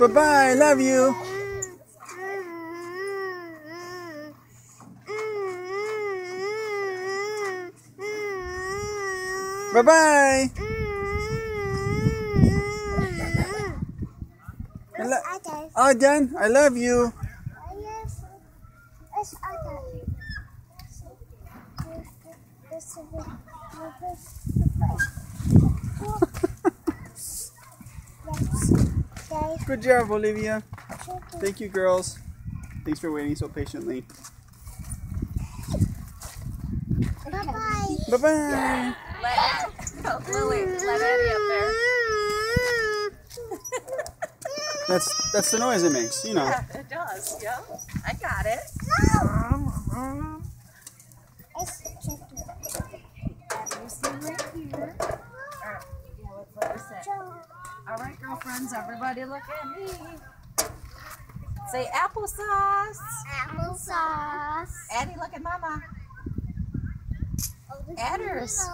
Bye-bye. Love you. Bye-bye. Oh, done. I love you. Good job, Olivia. Thank you, girls. Thanks for waiting so patiently. Bye-bye. Bye-bye. Lily, let Eddie up there. That's the noise it makes, you know. Yeah, it does. Yeah, I got it. You sit right here. Alright, yeah, let's let her sit. Alright, girlfriends, everybody look at me. Say applesauce. Applesauce. Addie, look at Mama. Adders.